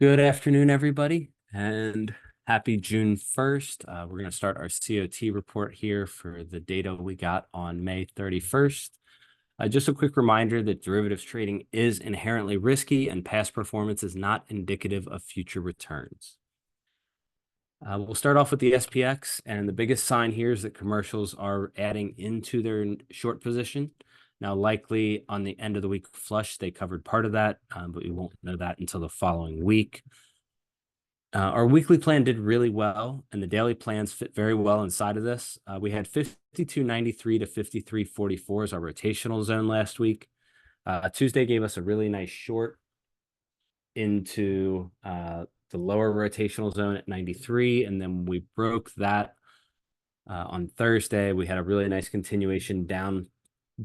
Good afternoon, everybody, and happy June 1st. We're going to start our CoT report here for the data we got on May 31st. Just a quick reminder that derivatives trading is inherently risky and past performance is not indicative of future returns. We'll start off with the SPX, and the biggest sign here is that commercials are adding into their short position. Now, likely on the end of the week flush, they covered part of that, but we won't know that until the following week. Our weekly plan did really well, and the daily plans fit very well inside of this. We had 52.93 to 53.44 as our rotational zone last week. Tuesday gave us a really nice short into the lower rotational zone at 93, and then we broke that on Thursday. We had a really nice continuation down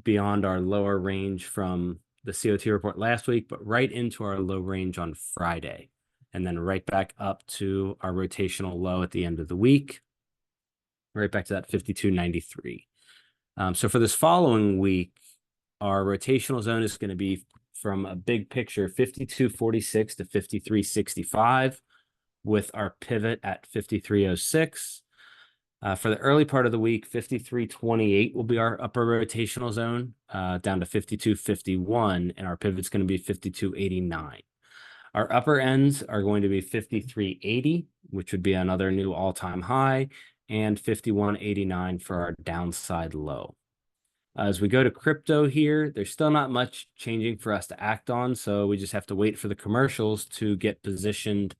beyond our lower range from the CoT report last week, but right into our low range on Friday, and then right back up to our rotational low at the end of the week, right back to that 52.93. So for this following week, our rotational zone is going to be from a big picture 52.46 to 53.65 with our pivot at 53.06. For the early part of the week, 53.28 will be our upper rotational zone, down to 52.51, and our pivot's going to be 52.89. Our upper ends are going to be 53.80, which would be another new all-time high, and 51.89 for our downside low. As we go to crypto here, there's still not much changing for us to act on, so we just have to wait for the commercials to get positioned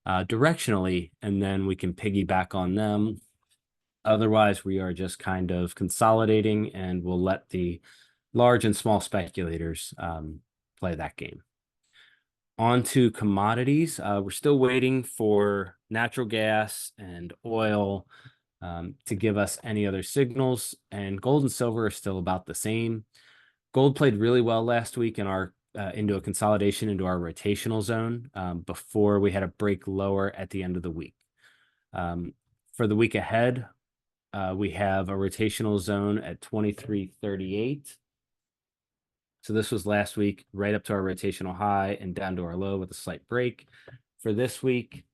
directionally, and then we can piggyback on them. Otherwise, we are just kind of consolidating, and we'll let the large and small speculators play that game. On to commodities. We're still waiting for natural gas and oil to give us any other signals, and gold and silver are still about the same. Gold played really well last week in our into a consolidation into our rotational zone before we had a break lower at the end of the week. For the week ahead, we have a rotational zone at 23.38. So this was last week, right up to our rotational high and down to our low with a slight break. For this week,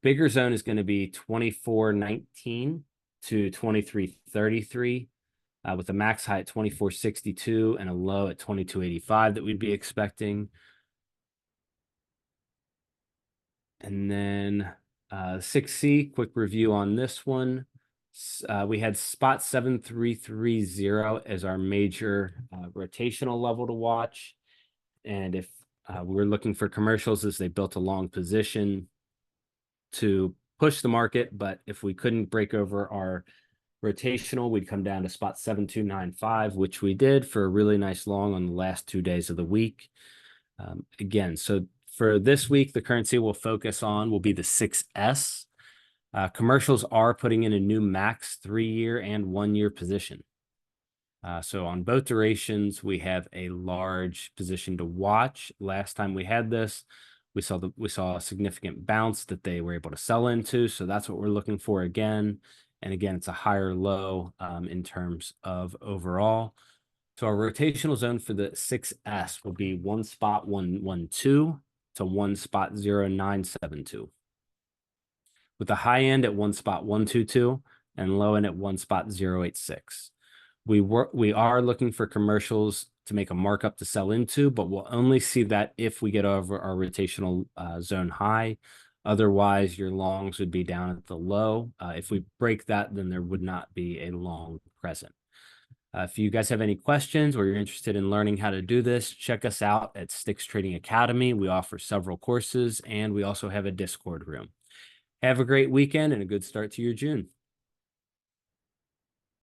bigger zone is going to be 24.19 to 23.33, with a max high at 24.62 and a low at 22.85 that we'd be expecting. And then 6C, quick review on this one. We had spot 7330 as our major rotational level to watch. And if we're looking for commercials, as they built a long position to push the market, but if we couldn't break over our rotational, we'd come down to spot 7295, which we did for a really nice long on the last 2 days of the week. Again, so for this week, the currency we'll focus on will be the 6S. Commercials are putting in a new max 3-year and 1-year position. So on both durations, we have a large position to watch. Last time we had this, we saw a significant bounce that they were able to sell into. So that's what we're looking for again. And again, it's a higher low in terms of overall. So our rotational zone for the 6S will be 1 spot 112 to 1 spot 0972. With the high end at 1 spot 122 and low end at 1 spot 086. We are looking for commercials to make a markup to sell into, but we'll only see that if we get over our rotational zone high. Otherwise, your longs would be down at the low. If we break that, then there would not be a long present. If you guys have any questions or you're interested in learning how to do this, check us out at Sticks Trading Academy. We offer several courses, and we also have a Discord room. Have a great weekend and a good start to your June.